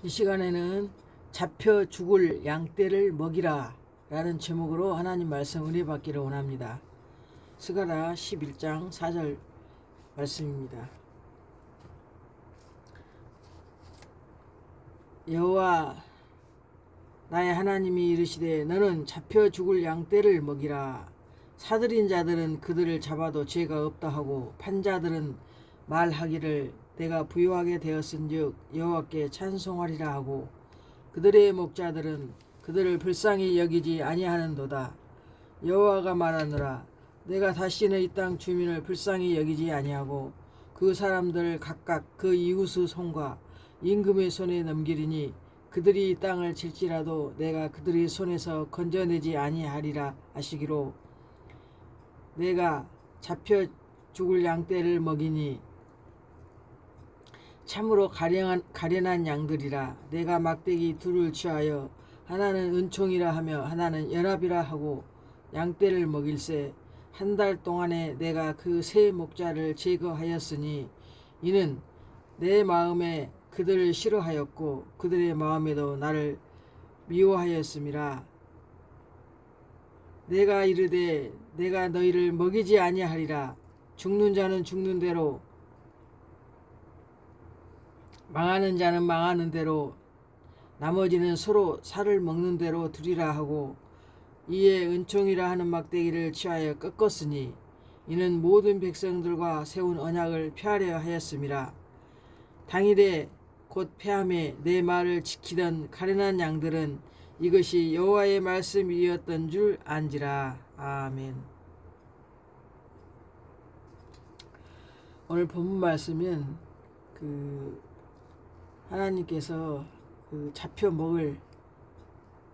이 시간에는 잡혀 죽을 양떼를 먹이라 라는 제목으로 하나님 말씀 은혜 받기를 원합니다. 스가랴 11장 4절 말씀입니다. 여호와 나의 하나님이 이르시되 너는 잡혀 죽을 양떼를 먹이라. 사들인 자들은 그들을 잡아도 죄가 없다 하고 판자들은 말하기를 내가 부요하게 되었은즉 여호와께 찬송하리라 하고 그들의 목자들은 그들을 불쌍히 여기지 아니하는도다. 여호와가 말하노라. 내가 다시는 이 땅 주민을 불쌍히 여기지 아니하고 그 사람들 각각 그 이웃의 손과 임금의 손에 넘기리니 그들이 이 땅을 칠지라도 내가 그들의 손에서 건져내지 아니하리라 하시기로 내가 잡혀 죽을 양떼를 먹이니 참으로 가련한 양들이라. 내가 막대기 둘을 취하여 하나는 은총이라 하며 하나는 연합이라 하고 양떼를 먹일세. 한 달 동안에 내가 그 세 목자를 제거하였으니 이는 내 마음에 그들을 싫어하였고 그들의 마음에도 나를 미워하였음이라. 내가 이르되 내가 너희를 먹이지 아니하리라. 죽는 자는 죽는 대로 망하는 자는 망하는 대로 나머지는 서로 살을 먹는 대로 두리라 하고 이에 은총이라 하는 막대기를 취하여 꺾었으니 이는 모든 백성들과 세운 언약을 폐하려 하였음이라. 당일에 곧 폐함에 내 말을 지키던 가련한 양들은 이것이 여호와의 말씀이었던 줄 안지라. 아멘. 오늘 본문 말씀은 하나님께서 잡혀 먹을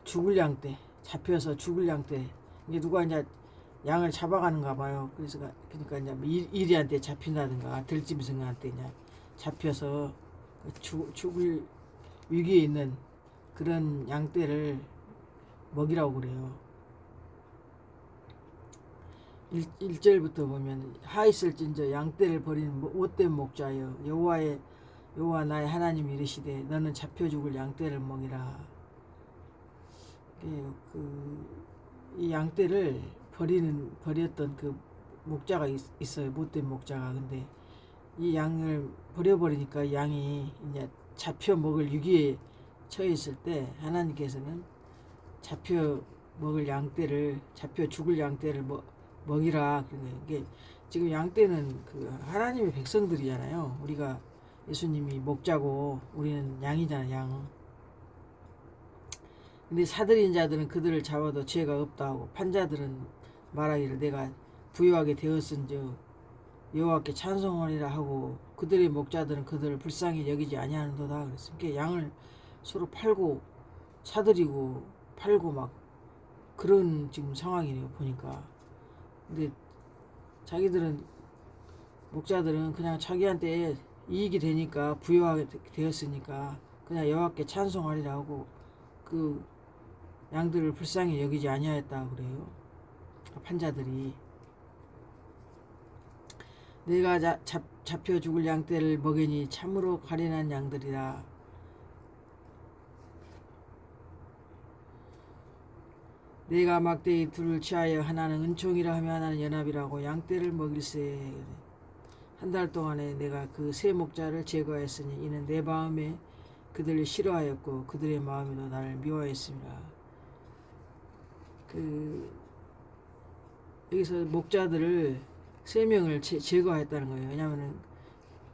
죽을 양떼, 잡혀서 죽을 양떼, 이게 누가 이제 양을 잡아가는가 봐요. 그러니까 이제 이리한테 잡힌다든가 들짐승한테 이제 잡혀서 죽을 위기에 있는 그런 양떼를 먹이라고 그래요. 1절부터 보면 하있을진저 양떼를 버리는 못된 목자여 여호와 나의 하나님이 이르시되 너는 잡혀 죽을 양떼를 먹이라. 이 양떼를 버렸던 그 목자가 있어요. 못된 목자가. 근데 이 양을 버려버리니까 양이 이제 잡혀 먹을 위기에 처해 있을 때 하나님께서는 잡혀 죽을 양떼를 먹이라. 이게 지금 양떼는 하나님의 백성들이잖아요. 우리가 예수님이 목자고 우리는 양이잖아, 양. 근데 사들인 자들은 그들을 잡아도 죄가 없다 하고 판자들은 말하기를 내가 부요하게 되었은즉 여호와께 찬송하리라 하고 그들의 목자들은 그들을 불쌍히 여기지 아니하는도다. 그랬어요. 그러니까 양을 서로 팔고 사들이고 팔고 막 그런 지금 상황이네요, 보니까. 근데 목자들은 그냥 자기한테 이익이 되니까 부유하게 되었으니까 그냥 여호와께 찬송하리라 하고 그 양들을 불쌍히 여기지 아니하였다 그래요. 판자들이. 내가 잡혀 죽을 양떼를 먹이니 참으로 가련한 양들이라. 내가 막대기 둘을 취하여 하나는 은총이라 하며 하나는 연합이라고 양떼를 먹일세. 한 달 동안에 내가 그 세 목자를 제거하였으니 이는 내 마음에 그들을 싫어하였고 그들의 마음에도 나를 미워하였습니다. 여기서 목자들을 3명을 제거했다는 거예요. 왜냐하면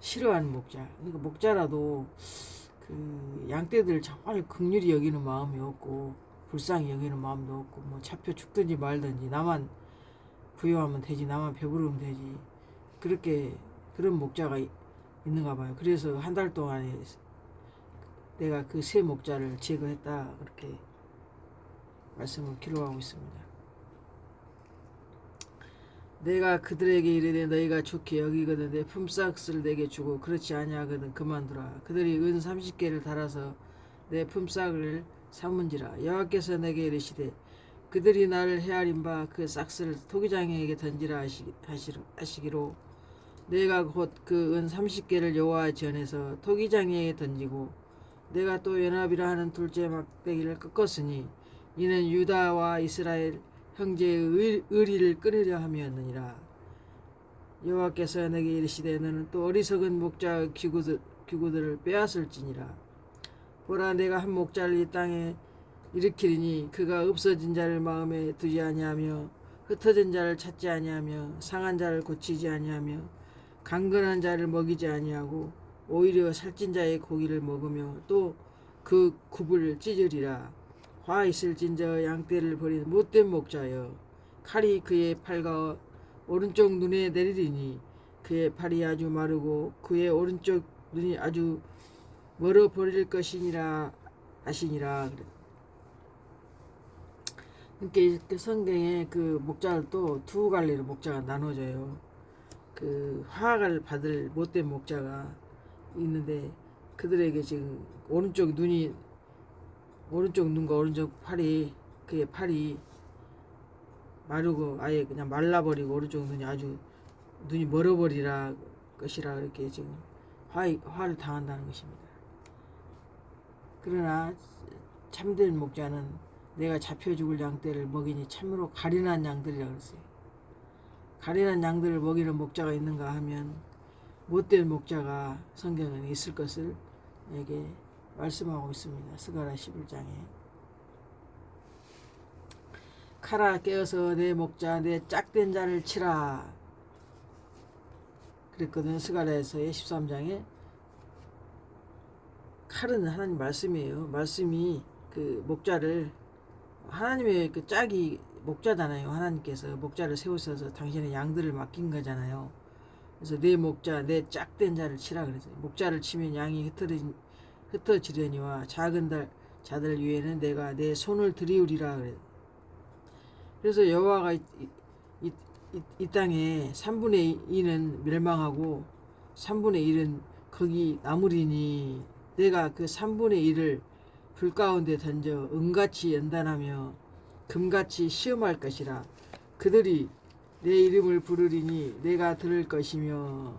싫어하는 목자. 그러니까 목자라도 양떼들 정말 긍휼히 여기는 마음이 없고 불쌍히 여기는 마음도 없고 뭐 잡혀 죽든지 말든지 나만 부유하면 되지, 나만 배부르면 되지, 그런 목자가 있는가 봐요. 그래서 한 달 동안에 내가 그 세 목자를 제거했다 그렇게 말씀을 기록하고 있습니다. 내가 그들에게 이르되 너희가 좋게 여기거든 내 품삯을 내게 주고 그렇지 아니하거든 그만두라. 그들이 은 30개를 달아서 내 품삯을 삼은지라. 여호와께서 내게 이르시되 그들이 나를 헤아린 바 그 싹스를 토기장에게 던지라 하시기로 내가 곧 그 은 30개를 여호와 전에서 토기장에게 던지고 내가 또 연합이라 하는 둘째 막대기를 꺾었으니 이는 유다와 이스라엘 형제의 의리를 끊으려 함이었느니라. 여호와께서 내게 이르시되 너는 또 어리석은 목자의 기구들을 빼앗을지니라. 보라, 내가 한 목자를 이 땅에 일으키리니 그가 없어진 자를 마음에 두지 아니하며 흩어진 자를 찾지 아니하며 상한 자를 고치지 아니하며 강건한 자를 먹이지 아니하고 오히려 살찐 자의 고기를 먹으며 또 그 굽을 찢으리라. 화 있을진저 양떼를 버린 못된 목자여, 칼이 그의 팔과 오른쪽 눈에 내리리니 그의 팔이 아주 마르고 그의 오른쪽 눈이 아주 멀어 버릴 것이니라 하시니라. 그러니까 성경에 그 목자를 또 두 갈래로 목자가 나눠져요. 그 화를 받을 못된 목자가 있는데 그들에게 지금 오른쪽 눈과 오른쪽 팔이, 그의 팔이 마르고 아예 그냥 말라버리고 오른쪽 눈이 아주 눈이 멀어버리라 것이라 이렇게 지금 화를 당한다는 것입니다. 그러나 참된 목자는 내가 잡혀 죽을 양떼를 먹이니 참으로 가련한 양들이라 그랬어요. 가련한 양들을 먹이는 목자가 있는가 하면 못된 목자가 성경에 있을 것을 에게 말씀하고 있습니다. 스가랴 11장에 칼아 깨어서 내 목자 내 짝된 자를 치라 그랬거든요. 스가랴에서의 13장에 칼은 하나님 말씀이에요. 말씀이 그 목자를, 하나님의 그 짝이 목자잖아요. 하나님께서 목자를 세우셔서 당신의 양들을 맡긴 거잖아요. 그래서 내 목자 내 짝된 자를 치라 그랬어요. 목자를 치면 양이 흩어지려니와 작은 자들 위에는 내가 내 손을 들이우리라 그래요. 그래서 여호와가 이 땅에 3분의 2는 멸망하고 3분의 1은 거기 남으리니 내가 그 3분의 1을 불 가운데 던져 은같이 연단하며 금같이 시험할 것이라. 그들이 내 이름을 부르리니 내가 들을 것이며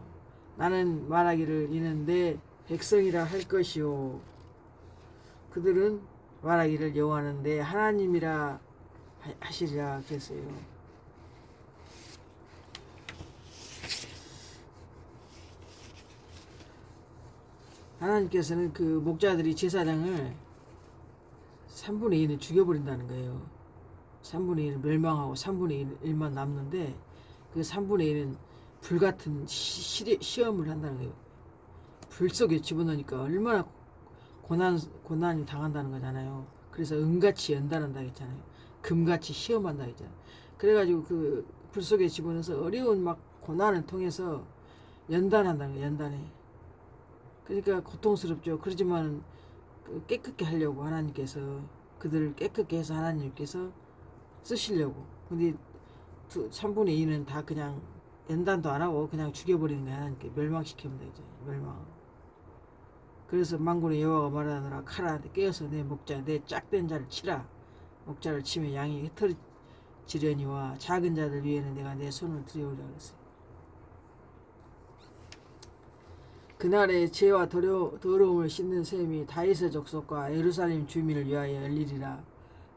나는 말하기를 이는 내 백성이라 할 것이요. 그들은 말하기를 여호와는 내 하나님이라 하시리라 그랬어요. 하나님께서는 그 목자들이 제사장을 3분의 1을 죽여버린다는 거예요. 3분의 1을 멸망하고 3분의 1만 남는데 그 3분의 1은 불같은 시험을 한다는 거예요. 불 속에 집어넣으니까 얼마나 고난이 당한다는 거잖아요. 그래서 은같이 연단한다 했잖아요. 금같이 시험한다 했잖아요. 그래가지고 그 불 속에 집어넣어서 어려운 막 고난을 통해서 연단한다는 거예요. 연단해. 그러니까 고통스럽죠. 그렇지만 깨끗게 하려고 하나님께서 그들을 깨끗게 해서 하나님께서 쓰시려고. 근데 3분의 2는 다 그냥 연단도 안 하고 그냥 죽여버리는 거야. 하나님께 멸망시키면 되죠. 멸망. 그래서 만군의 여호와가 말하노라. 칼아 깨어서 내 목자 내 짝된 자를 치라. 목자를 치면 양이 흩어지려니와 작은 자들 위에는 내가 내 손을 들여오리라 그랬어요. 그날에 죄와 더러움을 씻는 셈이 다윗의 족속과 예루살렘 주민을 위하여 열리리라.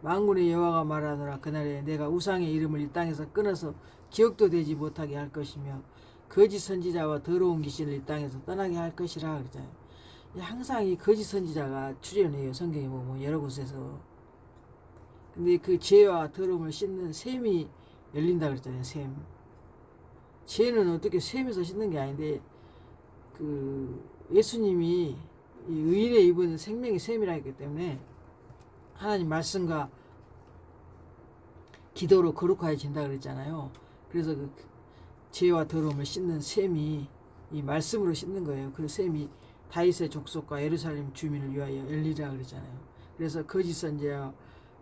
만군의 여호와가 말하노라. 그날에 내가 우상의 이름을 이 땅에서 끊어서 기억도 되지 못하게 할 것이며 거짓 선지자와 더러운 귀신을 이 땅에서 떠나게 할 것이라 그러잖아요. 항상 이 거짓 선지자가 출연해요. 성경에 보면 여러 곳에서. 근데 그 죄와 더러움을 씻는 셈이 열린다 그랬잖아요. 셈. 죄는 어떻게 셈에서 씻는 게 아닌데 그 예수님이 이 의인의 입은 생명의 셈이라 했기 때문에 하나님 말씀과 기도로 거룩해진다 그랬잖아요. 그래서 그 죄와 더러움을 씻는 셈이 이 말씀으로 씻는 거예요. 그 셈이 다윗의 족속과 예루살렘 주민을 위하여 열리라 그랬잖아요. 그래서 거짓 선지자와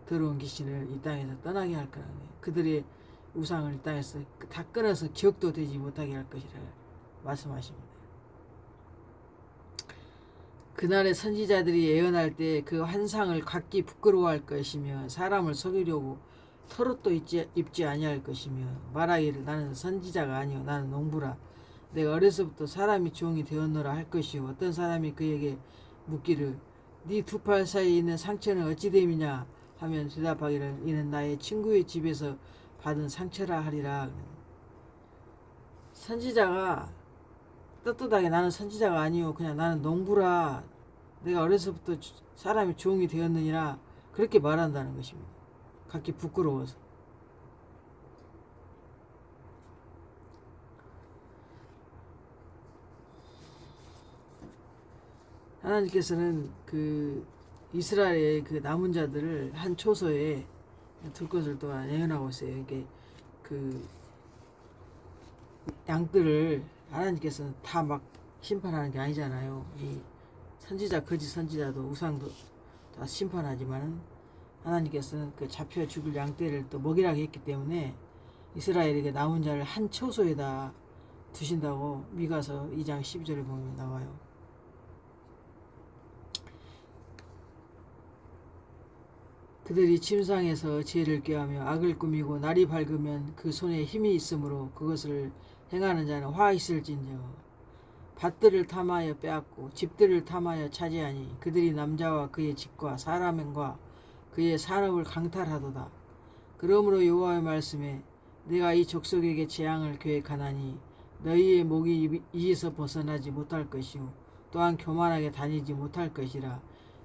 더러운 귀신을 이 땅에서 떠나게 할 거라는 거예요. 그들의 우상을 이 땅에서 다 끊어서 기억도 되지 못하게 할 것이라 말씀하십니다. 그날의 선지자들이 예언할 때 그 환상을 각기 부끄러워할 것이며 사람을 속이려고 털옷도 입지 아니할 것이며 말하기를 나는 선지자가 아니요 나는 농부라. 내가 어려서부터 사람이 종이 되었노라 할 것이요. 어떤 사람이 그에게 묻기를 네 두 팔 사이에 있는 상처는 어찌 됨이냐 하면 대답하기를 이는 나의 친구의 집에서 받은 상처라 하리라. 선지자가 떳떳하게 나는 선지자가 아니요 그냥 나는 농부라 내가 어려서부터 사람의 종이 되었느니라 그렇게 말한다는 것입니다. 갖기 부끄러워서. 하나님께서는 그 이스라엘의 그 남은 자들을 한 초소에 둘 것을 또한 예언하고 있어요. 이게 그 양들을 하나님께서는 다 막 심판하는 게 아니잖아요. 이 선지자 거짓 선지자도 우상도 다 심판하지만은 하나님께서는 그 잡혀 죽을 양떼를 또 먹이라고 했기 때문에 이스라엘에게 남은 자를 한 초소에다 두신다고 미가서 2장 12절에 보면 나와요. 그들이 침상에서 죄를 꾀하며 악을 꾸미고 날이 밝으면 그 손에 힘이 있으므로 그것을 행하는 자는 화 있을진저. 밭들을 탐하여 빼앗고 집들을 탐하여 차지하니 그들이 남자와 그의 집과 사람과 그의 산업을 강탈하도다. 그러므로 여호와의 말씀에 내가 이 족속에게 재앙을 계획하나니 너희의 목이 이에서 벗어나지 못할 것이요 또한 교만하게 다니지 못할 것이라.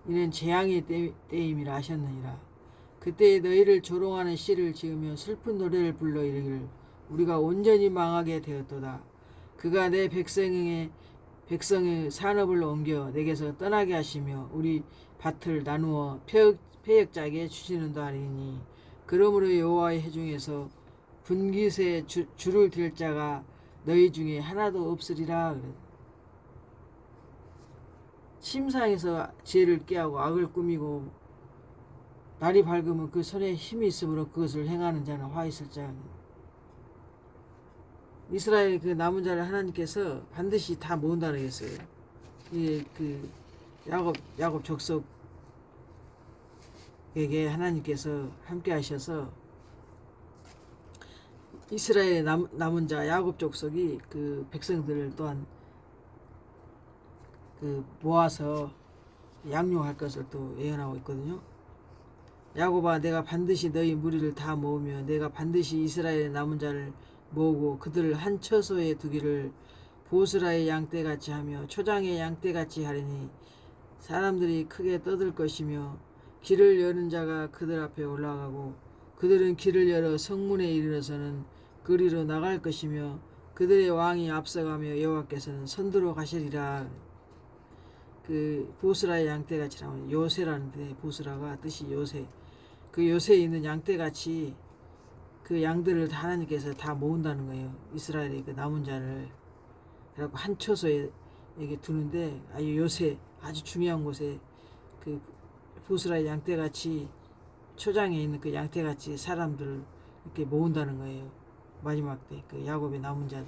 이는 재앙의 때임이라 하셨느니라. 그때 너희를 조롱하는 시를 지으며 슬픈 노래를 불러 이르기를 우리가 온전히 망하게 되었도다. 그가 내 백성의 산업을 옮겨 내게서 떠나게 하시며 우리 밭을 나누어 패역자에게 주시는도 아니니 그러므로 여호와의 회중에서 분깃에 줄을 댈 자가 너희 중에 하나도 없으리라. 침상에서 죄를 꾀하고 악을 꾸미고 날이 밝으면 그 손에 힘이 있으므로 그것을 행하는 자는 화 있을 자. 이스라엘 그 남은 자를 하나님께서 반드시 다 모은다는 했어요. 이게 그 야곱 족속에게 하나님께서 함께 하셔서 이스라엘의 남은 자 야곱 족속이 그 백성들을 또한 그 모아서 양육할 것을 또 예언하고 있거든요. 야곱아 내가 반드시 너희 무리를 다 모으며 내가 반드시 이스라엘의 남은 자를 모으고 그들을 한 처소에 두기를 보스라의 양떼같이 하며 초장의 양떼같이 하리니 사람들이 크게 떠들 것이며 길을 여는 자가 그들 앞에 올라가고 그들은 길을 열어 성문에 이르러서는 그리로 나갈 것이며 그들의 왕이 앞서가며 여호와께서는 선두로 가시리라. 그 보스라의 양떼같이 하면 요새라는데 보스라가 뜻이 요새. 그 요새에 있는 양떼같이 그 양들을 하나님께서 다 모은다는 거예요. 이스라엘의 그 남은 자를. 그래갖고 한 처소에 이렇게 두는데 요새 아주 중요한 곳에 그 보스라의 양떼같이 초장에 있는 그 양떼같이 사람들을 이렇게 모은다는 거예요. 마지막 때 그 야곱의 남은 자들.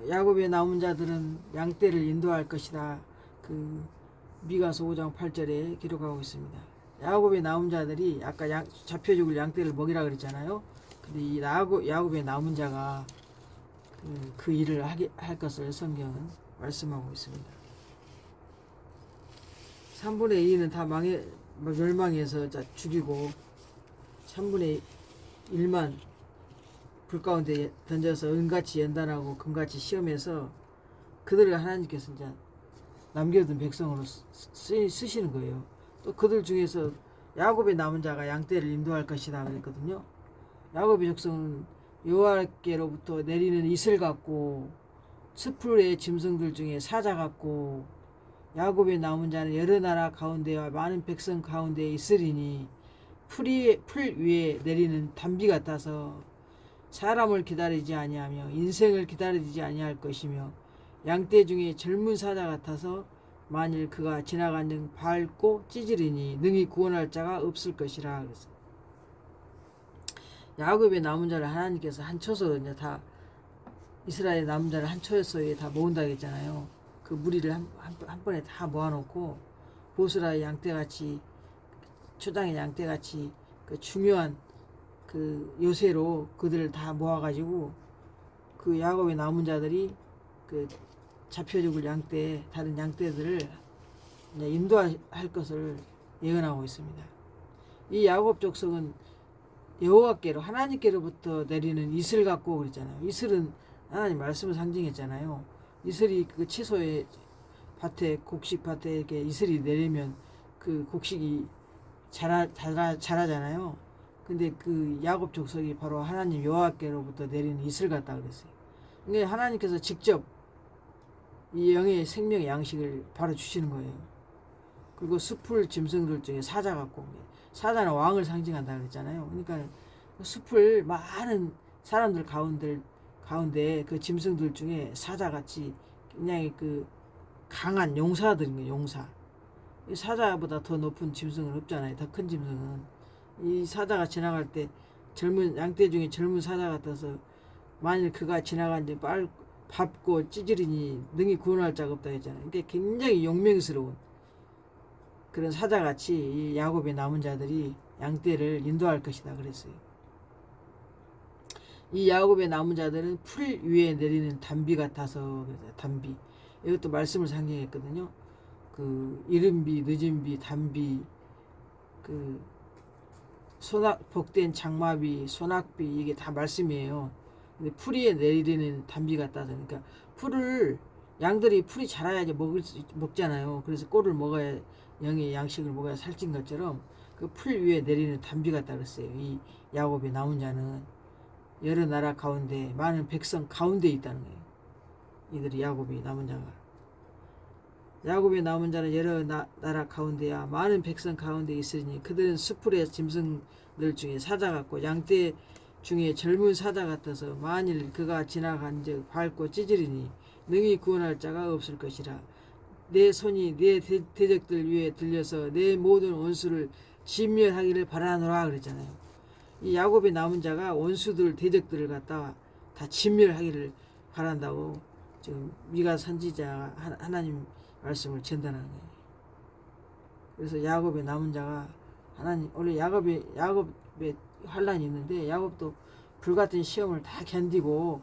야곱의 남은 자들은 양떼를 인도할 것이다. 그 미가서 5장 8절에 기록하고 있습니다. 야곱의 남은 자들이 아까 잡혀 죽을 양떼를 먹이라 그랬잖아요. 근데 이 야곱의 남은 자가 그 일을 할 것을 성경은 말씀하고 있습니다. 3분의 2는 다 멸망해서 죽이고 3분의 1만 불 가운데 던져서 은같이 연단하고 금같이 시험해서 그들을 하나님께서 이제 남겨둔 백성으로 쓰시는 거예요. 또 그들 중에서 야곱의 남은 자가 양떼를 인도할 것이다 그랬거든요. 야곱의 족속은 여호와께로부터 내리는 이슬 같고 스풀의 짐승들 중에 사자 같고 야곱의 남은 자는 여러 나라 가운데와 많은 백성 가운데에 있으리니 풀 위에 내리는 단비 같아서 사람을 기다리지 아니하며 인생을 기다리지 아니할 것이며 양떼 중에 젊은 사자 같아서 만일 그가 지나간 등 밟고 찢으리니 능히 구원할 자가 없을 것이라. 그래서 야곱의 남은 자를 하나님께서 한 처소로 이제 다 이스라엘 남은 자를 한 처소에 다 모은다 했잖아요. 그 무리를 한 번에 다 모아놓고 보스라의 양떼같이 초장의 양떼같이 그 중요한 그 요새로 그들을 다 모아가지고 그 야곱의 남은 자들이 그 잡혀 죽을 양떼, 다른 양떼들을 이제 인도할 것을 예언하고 있습니다. 이 야곱 족속은 여호와께로, 하나님께로부터 내리는 이슬 같고 그랬잖아요. 이슬은 하나님 말씀을 상징했잖아요. 이슬이 그 채소의 밭에, 곡식 밭에 이렇게 이슬이 내리면 그 곡식이 자라잖아요. 근데 그 야곱 족속이 바로 하나님 여호와께로부터 내리는 이슬 같다 그랬어요. 그러니까 하나님께서 직접 이 영의 생명의 양식을 바로 주시는 거예요. 그리고 숲을 짐승들 중에 사자 같고, 사자는 왕을 상징한다 그랬잖아요. 그러니까 숲을 많은 사람들 가운데 그 짐승들 중에 사자같이 굉장히 그 강한 용사들인 거예요. 용사. 이 사자보다 더 높은 짐승은 없잖아요. 더 큰 짐승은. 이 사자가 지나갈 때 젊은 양떼 중에 젊은 사자 같아서 만일 그가 지나간 데 밟고 찌질이니 능히 구원할 자가 없다 했잖아요. 그러니까 굉장히 용맹스러운 그런 사자같이 이 야곱의 남은 자들이 양떼를 인도할 것이다 그랬어요. 이 야곱의 남은 자들은 풀 위에 내리는 담비 같아서 그랬어요. 담비. 이것도 말씀을 상징했거든요. 그 이른 비, 늦은 비, 담비, 그 복된 장마비, 소낙비, 이게 다 말씀이에요. 근데 풀 위에 내리는 담비 같다서, 그러니까 양들이 풀이 자라야지 먹잖아요. 그래서 꼴을 먹어야, 영의 양식을 먹어야 살찐 것처럼 그 풀 위에 내리는 담비 같다 그랬어요. 이 야곱의 남은 자는 여러 나라 가운데 많은 백성 가운데 있다는 거예요. 이들이 야곱의 남은 자가. 야곱의 남은 자는 여러 나라 가운데야 많은 백성 가운데 있으니 그들은 수풀의 짐승들 중에 사자 같고 양떼 중에 젊은 사자 같아서 만일 그가 지나간즉 밟고 찌질이니 능히 구원할 자가 없을 것이라. 내 손이 내 대적들 위에 들려서 내 모든 원수를 진멸하기를 바라노라 그랬잖아요. 이 야곱의 남은 자가 원수들 대적들을 갖다 다 진멸하기를 바란다고 지금 미가 선지자가 하나님 말씀을 전달하는 거예요. 그래서 야곱의 남은 자가 하나님, 원래 야곱의 환란이 있는데 야곱도 불같은 시험을 다 견디고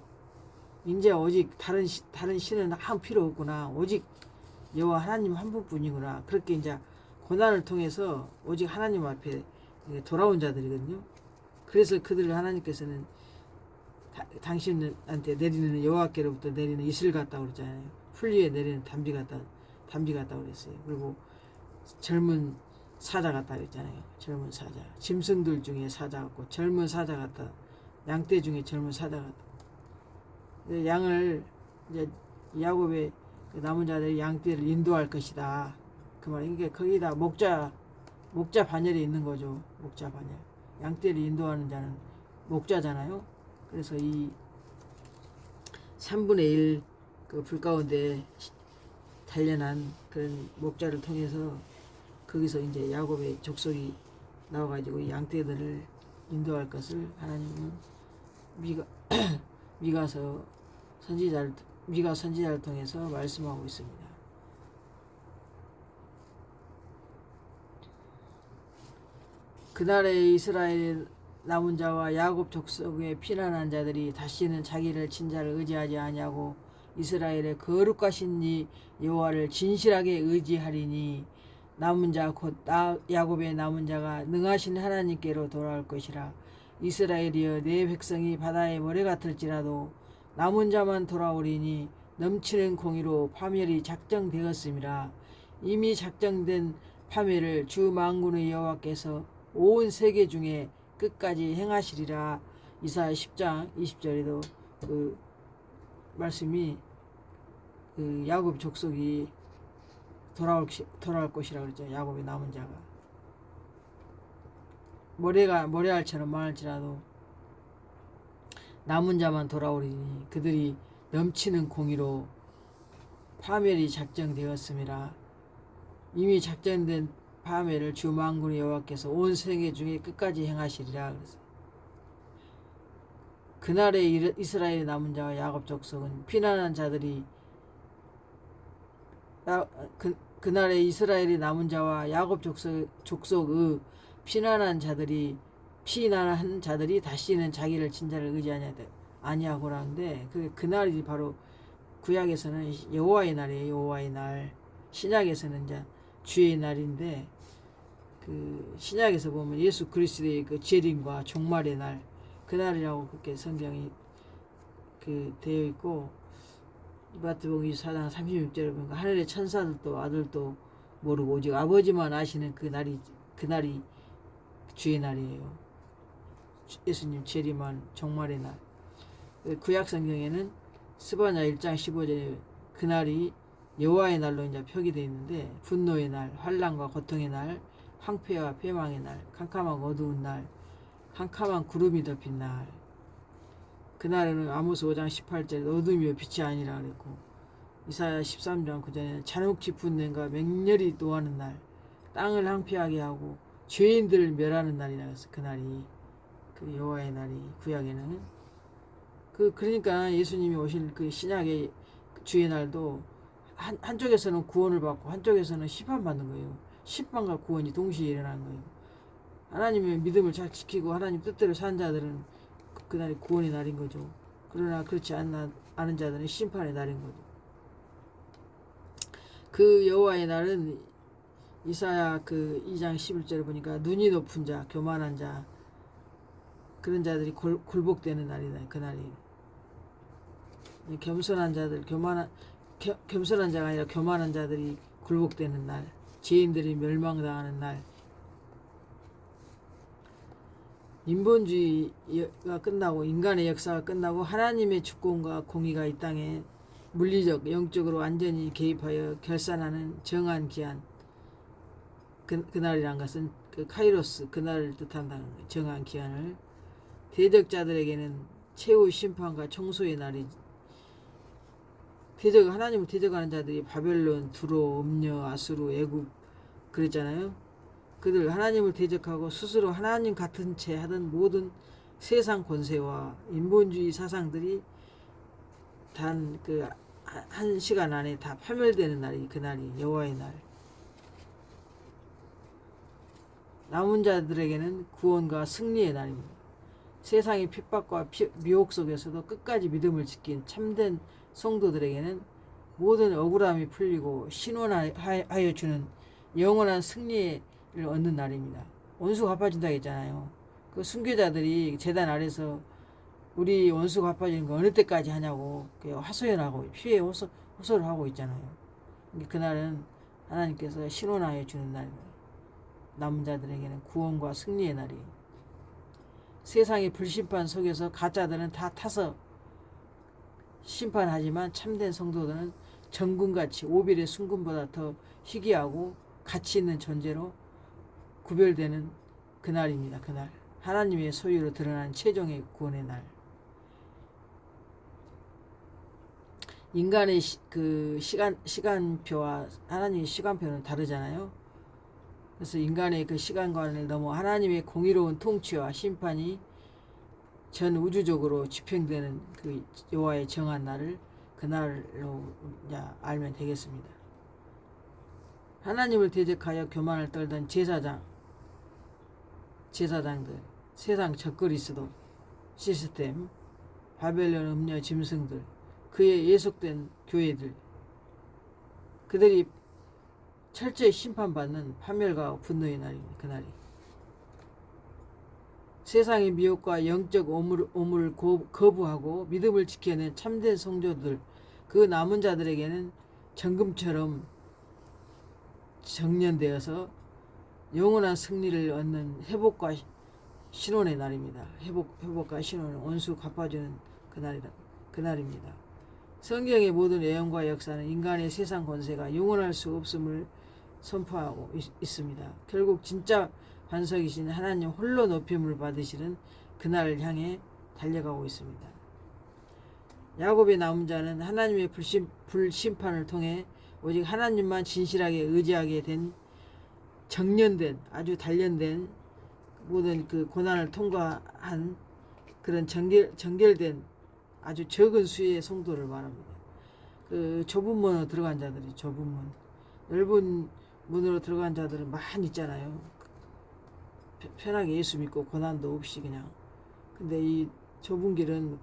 이제 오직 다른 신은 아무 필요 없구나, 오직 여호와 하나님 한 분뿐이구나, 그렇게 이제 고난을 통해서 오직 하나님 앞에 돌아온 자들이거든요. 그래서 그들을 하나님께서는 당신한테 내리는 여호와께로부터 내리는 이슬 같다고 그랬잖아요. 풀 위에 내리는 담비 같다고 그랬어요. 그리고 젊은 사자 같다고 그랬잖아요. 젊은 사자. 짐승들 중에 사자 같고 젊은 사자 같다. 양떼 중에 젊은 사자 같다. 양을 이제 야곱의 남은 자들이 양떼를 인도할 것이다. 그 말이. 그러니까 거기다 목자 반열이 있는 거죠. 목자 반열. 양떼를 인도하는 자는 목자잖아요. 그래서 이 3분의 1 그 불 가운데 단련한 그런 목자를 통해서 거기서 이제 야곱의 족속이 나와가지고 이 양떼들을 인도할 것을 하나님은 미가 선지자를 통해서 말씀하고 있습니다. 그날의 이스라엘 남은 자와 야곱 족속의 피난한 자들이 다시는 자기를 친자를 의지하지 아니하고 이스라엘의 거룩하신 이 여호와를 진실하게 의지하리니 남은 자 곧 야곱의 남은 자가 능하신 하나님께로 돌아올 것이라. 이스라엘이여 내 백성이 바다의 모래 같을지라도 남은 자만 돌아오리니 넘치는 공의로 파멸이 작정되었음이라. 이미 작정된 파멸을 주 만군의 여호와께서 온 세계 중에 끝까지 행하시리라. 이사야 10장 20절에도 그 말씀이 그 야곱 족속이 돌아올 것이라고 그랬죠. 야곱의 남은 자가 모래알처럼 많을지라도 남은 자만 돌아오리니 그들이 넘치는 공의로 파멸이 작정되었음이라. 이미 작정된 파멸을 주 만군의 여호와께서 온 세계 중에 끝까지 행하시리라. 그래서 그날의 이스라엘의 남은 자와 야곱 족속은 피난한 자들이 그날의 이스라엘의 남은 자와 야곱 족속의 피난한 자들이 다시는 자기를 친자를 의지하냐. 아니하고라는데 그날이 바로 구약에서는 여호와의 날이에요. 여호와의 날. 신약에서는 이제 주의 날인데 그 신약에서 보면 예수 그리스도의 그 재림과 종말의 날 그날이라고 그렇게 성경이 그 되어 있고 마태복음 24장 36절에 보면 하늘의 천사들도 아들도 모르고 오직 아버지만 아시는 그날이 주의 날이에요. 예수님 재림한 종말의 날. 구약 성경에는 스바냐 1장 15절에 그날이 여호와의 날로 이제 표기되어 있는데 분노의 날, 환난과 고통의 날, 황폐와 패망의 날, 캄캄하고 어두운 날, 캄캄한 구름이 덮인 날. 그날에는 아모스 5장 18절에 어둠이요 빛이 아니라 그랬고 이사야 13장 9절에는 잔혹히 분냄과 맹렬히 노하는 날, 땅을 황폐하게 하고 죄인들을 멸하는 날이라 해서 그날이 그 여호와의 날이 구약에는 그러니까 예수님이 오실 그 신약의 주의 날도 한쪽에서는 구원을 받고 한쪽에서는 심판받는 거예요. 심판과 구원이 동시에 일어나는 거예요. 하나님의 믿음을 잘 지키고 하나님 뜻대로 사는 자들은 그날이 구원의 날인 거죠. 그러나 그렇지 않은 자들은 심판의 날인 거죠. 그 여호와의 날은 이사야 그 2장 11절에 보니까 눈이 높은 자, 교만한 자 그런 자들이 굴복되는 날이다. 그날이 겸손한 자들, 겸손한 자가 아니라 교만한 자들이 굴복되는 날, 죄인들이 멸망당하는 날. 인본주의가 끝나고 인간의 역사가 끝나고 하나님의 주권과 공의가 이 땅에 물리적, 영적으로 완전히 개입하여 결산하는 정한 기한. 그날이란 것은 그 카이로스 그날을 뜻한다는 거예요. 정한 기한을. 대적자들에게는 최후 심판과 청소의 날이지. 하나님을 대적하는 자들이 바벨론, 두로, 음녀, 아수르, 애굽 그랬잖아요. 그들 하나님을 대적하고 스스로 하나님 같은 채 하던 모든 세상 권세와 인본주의 사상들이 단 그 한 시간 안에 다 파멸되는 날이 그날이 여호와의 날. 남은 자들에게는 구원과 승리의 날입니다. 세상의 핍박과 미혹 속에서도 끝까지 믿음을 지킨 참된 성도들에게는 모든 억울함이 풀리고 신원하여 주는 영원한 승리를 얻는 날입니다. 원수 갚아준다 했잖아요. 그 순교자들이 제단 아래서 우리 원수 갚아주는 거 어느 때까지 하냐고 하소연하고 피해 호소를 하고 있잖아요. 그날은 하나님께서 신원하여 주는 날입니다. 남은 자들에게는 구원과 승리의 날이에요. 세상의 불심판 속에서 가짜들은 다 타서 심판하지만 참된 성도들은 정금같이 오빌의 순금보다 더 희귀하고 가치 있는 존재로 구별되는 그날입니다. 그날 하나님의 소유로 드러난 최종의 구원의 날. 인간의 그 시간표와 하나님의 시간표는 다르잖아요. 그래서 인간의 그 시간관을 넘어 하나님의 공의로운 통치와 심판이 전 우주적으로 집행되는 그 여호와의 정한 날을 그날로 알면 되겠습니다. 하나님을 대적하여 교만을 떨던 제사장들, 세상 적그리스도 시스템, 바벨론 음녀 짐승들, 그의 예속된 교회들, 그들이 철저히 심판받는 파멸과 분노의 날입니다. 그날이 세상의 미혹과 영적 오물을 거부하고 믿음을 지켜낸 참된 성도들, 그 남은 자들에게는 정금처럼 정련되어서 영원한 승리를 얻는 회복과 신원의 날입니다. 회복과 신원을 원수 갚아주는 그날입니다. 성경의 모든 내용과 역사는 인간의 세상 권세가 영원할 수 없음을 선포하고 있습니다. 결국 진짜 반석이신 하나님 홀로 높임을 받으시는 그날을 향해 달려가고 있습니다. 야곱의 남은 자는 하나님의 불심판을 통해 오직 하나님만 진실하게 의지하게 된 정련된 아주 단련된 모든 그 고난을 통과한 그런 정결된 아주 적은 수의 성도를 말합니다. 그 좁은 문으로 들어간 자들이 좁은 문, 넓은 문으로 들어간 자들은 많이 있잖아요. 편하게 예수 믿고 고난도 없이 그냥. 근데 이 좁은 길은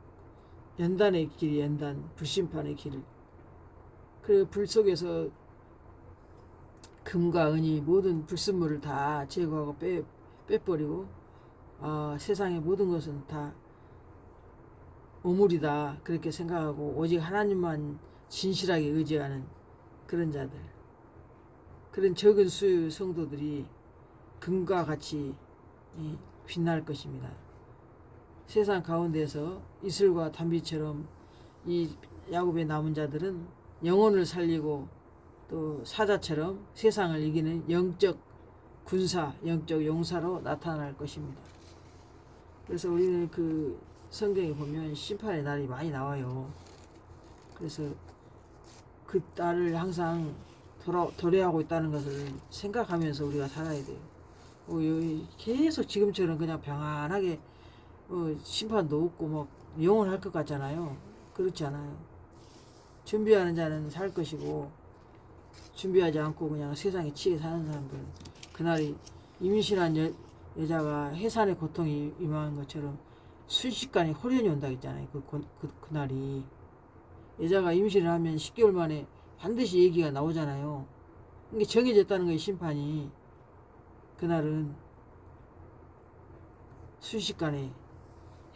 연단의 길이 연단, 불심판의 길. 그 불 속에서 금과 은이 모든 불순물을 다 제거하고 빼버리고 세상의 모든 것은 다 오물이다 그렇게 생각하고 오직 하나님만 진실하게 의지하는 그런 자들, 그런 적은 수의 성도들이 금과 같이 빛날 것입니다. 세상 가운데서 이슬과 단비처럼 이 야곱의 남은 자들은 영혼을 살리고 또 사자처럼 세상을 이기는 영적 군사, 영적 용사로 나타날 것입니다. 그래서 우리는 그 성경에 보면 심판의 날이 많이 나와요. 그래서 그 날을 항상 도래하고 있다는 것을 생각하면서 우리가 살아야 돼요. 계속 지금처럼 그냥 평안하게 심판도 없고 막 영원할 것 같잖아요. 그렇지 않아요. 준비하는 자는 살 것이고 준비하지 않고 그냥 세상에 치여 사는 사람들은 그날이 임신한 여자가 해산의 고통이 임하는 것처럼 순식간에 호련이 온다 했잖아요. 그날이 여자가 임신을 하면 10개월 만에 반드시 얘기가 나오잖아요. 이게 정해졌다는 거예요. 심판이. 그날은 순식간에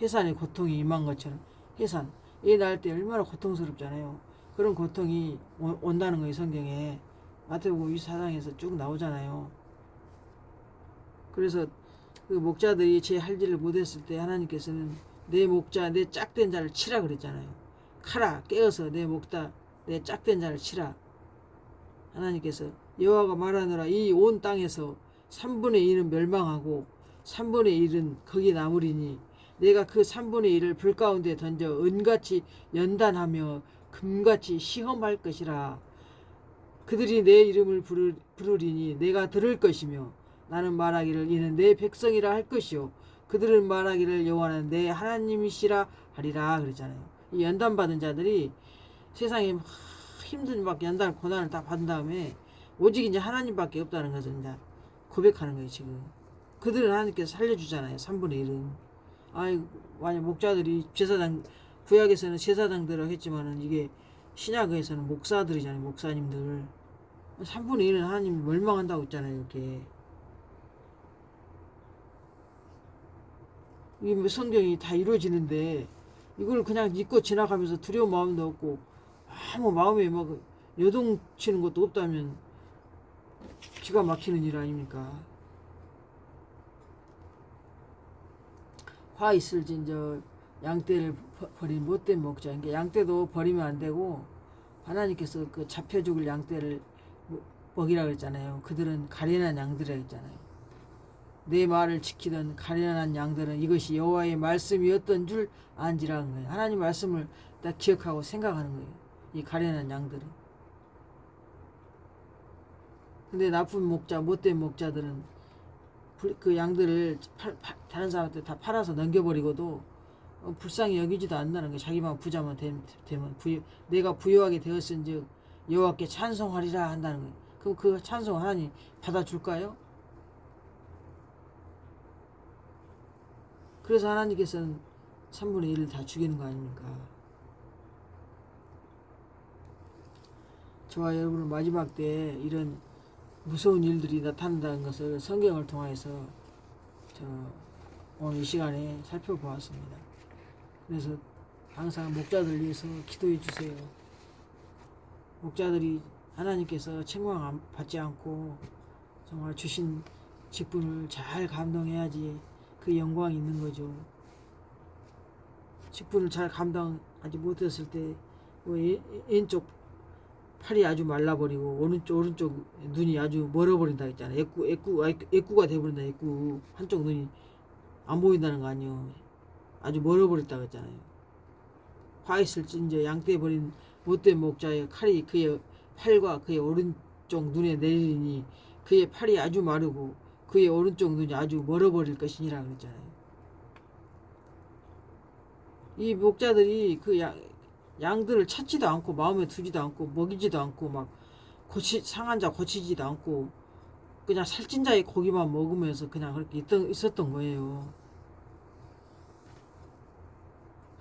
해산의 고통이 임한 것처럼 해산 애 낳을 때 얼마나 고통스럽잖아요. 그런 고통이 온다는 거예요. 성경에 마태복음 24장에서 쭉 나오잖아요. 그래서 그 목자들이 제 할 일을 못했을 때 하나님께서는 내 목자 내 짝된 자를 치라 그랬잖아요. 카라 깨어서 내 목자 내 짝된 자를 치라. 하나님께서 여호와가 말하노라 이 온 땅에서 3분의 1은 멸망하고 3분의 1은 거기 남으리니 내가 그 3분의 1을 불 가운데 던져 은같이 연단하며 금같이 시험할 것이라. 그들이 내 이름을 부르리니 내가 들을 것이며 나는 말하기를 이는 내 백성이라 할 것이요 그들은 말하기를 여호와는 내 하나님이시라 하리라 그랬잖아요. 이 연단받은 자들이 세상에 힘든 막 연단 고난을 다 받은 다음에 오직 이제 하나님밖에 없다는 것을 이제 고백하는 거예요. 지금 그들은 하나님께서 살려주잖아요. 3분의 1은 만약 목자들이 제사장 구약에서는 제사장들이라고 했지만은 이게 신약에서는 목사들이잖아요. 목사님들 3분의 1은 하나님이 멸망한다고 했잖아요. 이렇게 이 성경이 다 이루어지는데 이걸 그냥 믿고 지나가면서 두려운 마음도 없고 아무 마음에 막 요동치는 것도 없다면 기가 막히는 일 아닙니까? 화 있을진저 양떼를 버린 못된 목자. 그러니까 양떼도 버리면 안 되고 하나님께서 그 잡혀 죽을 양떼를 먹이라 그랬잖아요. 그들은 가련한 양들이라 했잖아요. 내 말을 지키던 가련한 양들은 이것이 여호와의 말씀이었던 줄 안지라는 거예요. 하나님 말씀을 딱 기억하고 생각하는 거예요. 이 가련한 양들은. 근데 나쁜 목자, 못된 목자들은 그 양들을 다른 사람한테 다 팔아서 넘겨버리고도 불쌍히 여기지도 않는다는 거예요. 자기만 부자만 되면 내가 부유하게 되었은즉 여호와께 찬송하리라 한다는 거예요. 그럼 그 찬송 하나님 받아줄까요? 그래서 하나님께서는 3분의 1을 다 죽이는 거 아닙니까? 저와 여러분은 마지막 때 이런 무서운 일들이 나타난다는 것을 성경을 통해서 오늘 이 시간에 살펴보았습니다. 그래서 항상 목자들 위해서 기도해 주세요. 목자들이 하나님께서 책망 받지 않고 정말 주신 직분을 잘 감당해야지 그 영광이 있는 거죠. 직분을 잘 감당하지 못했을 때 왼쪽 팔이 아주 말라버리고 오른쪽 눈이 아주 멀어버린다 했잖아요. 애꾸가 돼버린다. 애꾸 한쪽 눈이 안 보인다는 거 아니에요. 아주 멀어버렸다고 했잖아요. 화 있을진저 양떼 버린 못된 목자의 칼이 그의 팔과 그의 오른쪽 눈에 내리니 그의 팔이 아주 마르고 그의 오른쪽 눈이 아주 멀어버릴 것이니라 그랬잖아요. 이 목자들이 그 양들을 찾지도 않고 마음에 두지도 않고 먹이지도 않고 막 상한 자 고치지도 않고 그냥 살찐 자의 고기만 먹으면서 그냥 그렇게 있었던 거예요.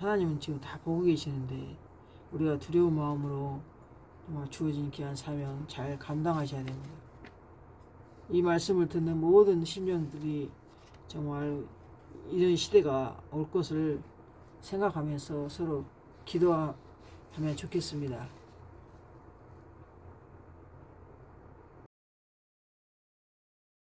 하나님은 지금 다 보고 계시는데 우리가 두려운 마음으로 정말 주어진 귀한 사명 잘 감당하셔야 됩니다. 이 말씀을 듣는 모든 심령들이 정말 이런 시대가 올 것을 생각하면서 서로 기도하면 좋겠습니다.